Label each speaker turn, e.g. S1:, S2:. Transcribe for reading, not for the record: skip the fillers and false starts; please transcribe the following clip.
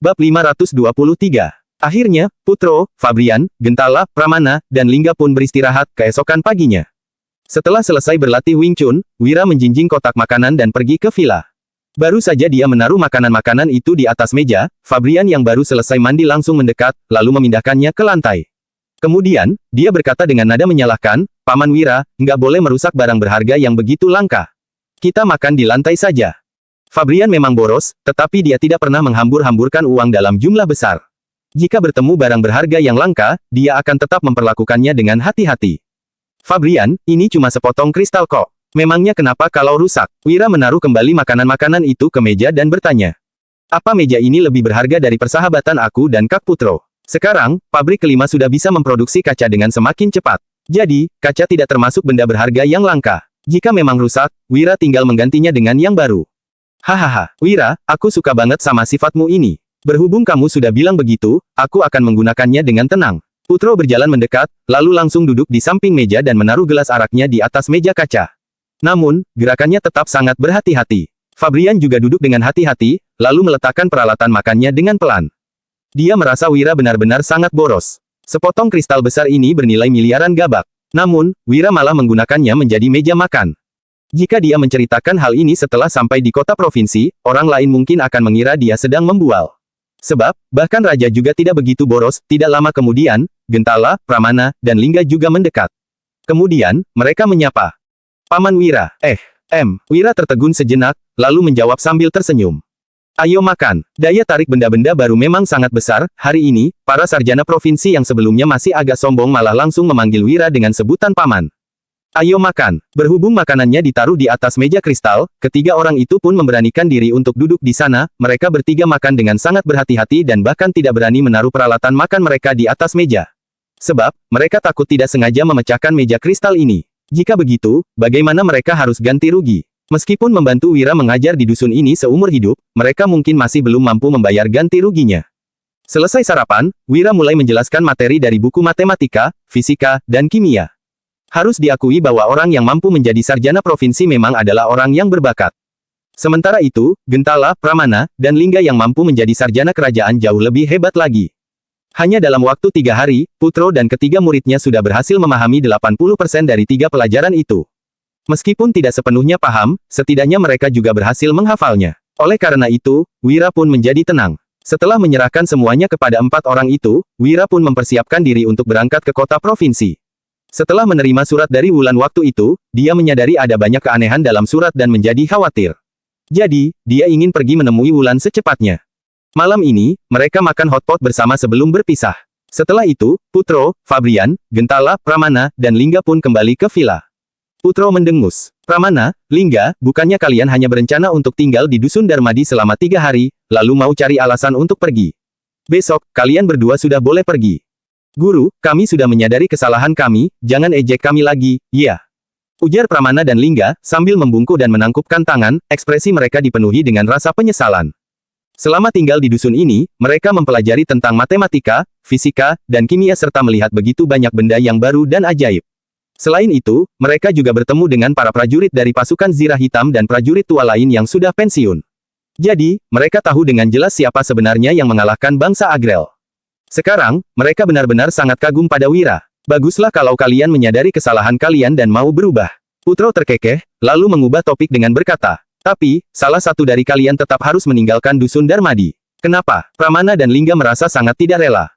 S1: Bab 523. Akhirnya, Putro, Fabrian, Gentala, Pramana, dan Lingga pun beristirahat keesokan paginya. Setelah selesai berlatih Wing Chun, Wira menjinjing kotak makanan dan pergi ke villa. Baru saja dia menaruh makanan-makanan itu di atas meja, Fabrian yang baru selesai mandi langsung mendekat, lalu memindahkannya ke lantai. Kemudian, dia berkata dengan nada menyalahkan, "Paman Wira, nggak boleh merusak barang berharga yang begitu langka. Kita makan di lantai saja." Fabrian memang boros, tetapi dia tidak pernah menghambur-hamburkan uang dalam jumlah besar. Jika bertemu barang berharga yang langka, dia akan tetap memperlakukannya dengan hati-hati. "Fabrian, ini cuma sepotong kristal kok. Memangnya kenapa kalau rusak?" Wira menaruh kembali makanan-makanan itu ke meja dan bertanya. "Apa meja ini lebih berharga dari persahabatan aku dan Kak Putro? Sekarang, pabrik kelima sudah bisa memproduksi kaca dengan semakin cepat. Jadi, kaca tidak termasuk benda berharga yang langka. Jika memang rusak, Wira tinggal menggantinya dengan yang baru." "Hahaha, Wira, aku suka banget sama sifatmu ini. Berhubung kamu sudah bilang begitu, aku akan menggunakannya dengan tenang." Putro berjalan mendekat, lalu langsung duduk di samping meja dan menaruh gelas araknya di atas meja kaca. Namun, gerakannya tetap sangat berhati-hati. Fabrian juga duduk dengan hati-hati, lalu meletakkan peralatan makannya dengan pelan. Dia merasa Wira benar-benar sangat boros. Sepotong kristal besar ini bernilai miliaran gabak. Namun, Wira malah menggunakannya menjadi meja makan. Jika dia menceritakan hal ini setelah sampai di kota provinsi, orang lain mungkin akan mengira dia sedang membual. Sebab, bahkan raja juga tidak begitu boros. Tidak lama kemudian, Gentala, Pramana, dan Lingga juga mendekat. Kemudian, mereka menyapa. "Paman Wira." Wira tertegun sejenak, lalu menjawab sambil tersenyum. "Ayo makan." Daya tarik benda-benda baru memang sangat besar. Hari ini, para sarjana provinsi yang sebelumnya masih agak sombong malah langsung memanggil Wira dengan sebutan paman. "Ayo makan." Berhubung makanannya ditaruh di atas meja kristal, ketiga orang itu pun memberanikan diri untuk duduk di sana. Mereka bertiga makan dengan sangat berhati-hati dan bahkan tidak berani menaruh peralatan makan mereka di atas meja. Sebab, mereka takut tidak sengaja memecahkan meja kristal ini. Jika begitu, bagaimana mereka harus ganti rugi? Meskipun membantu Wira mengajar di dusun ini seumur hidup, mereka mungkin masih belum mampu membayar ganti ruginya. Selesai sarapan, Wira mulai menjelaskan materi dari buku matematika, fisika, dan kimia. Harus diakui bahwa orang yang mampu menjadi sarjana provinsi memang adalah orang yang berbakat. Sementara itu, Gentala, Pramana, dan Lingga yang mampu menjadi sarjana kerajaan jauh lebih hebat lagi. Hanya dalam waktu 3 hari, Putro dan ketiga muridnya sudah berhasil memahami 80% dari 3 pelajaran itu. Meskipun tidak sepenuhnya paham, setidaknya mereka juga berhasil menghafalnya. Oleh karena itu, Wira pun menjadi tenang. Setelah menyerahkan semuanya kepada 4 orang itu, Wira pun mempersiapkan diri untuk berangkat ke kota provinsi. Setelah menerima surat dari Wulan waktu itu, dia menyadari ada banyak keanehan dalam surat dan menjadi khawatir. Jadi, dia ingin pergi menemui Wulan secepatnya. Malam ini, mereka makan hotpot bersama sebelum berpisah. Setelah itu, Putro, Fabrian, Gentala, Pramana, dan Lingga pun kembali ke villa. Putro mendengus. "Pramana, Lingga, bukannya kalian hanya berencana untuk tinggal di dusun Darmadi selama 3 hari, lalu mau cari alasan untuk pergi? Besok, kalian berdua sudah boleh pergi." "Guru, kami sudah menyadari kesalahan kami, jangan ejek kami lagi, ya," ujar Pramana dan Lingga, sambil membungkuk dan menangkupkan tangan, ekspresi mereka dipenuhi dengan rasa penyesalan. Selama tinggal di dusun ini, mereka mempelajari tentang matematika, fisika, dan kimia serta melihat begitu banyak benda yang baru dan ajaib. Selain itu, mereka juga bertemu dengan para prajurit dari pasukan Zirah Hitam dan prajurit tua lain yang sudah pensiun. Jadi, mereka tahu dengan jelas siapa sebenarnya yang mengalahkan bangsa Agrel. Sekarang, mereka benar-benar sangat kagum pada Wira. "Baguslah kalau kalian menyadari kesalahan kalian dan mau berubah." Putro terkekeh, lalu mengubah topik dengan berkata, "Tapi, salah satu dari kalian tetap harus meninggalkan dusun Darmadi." "Kenapa?" Pramana dan Lingga merasa sangat tidak rela.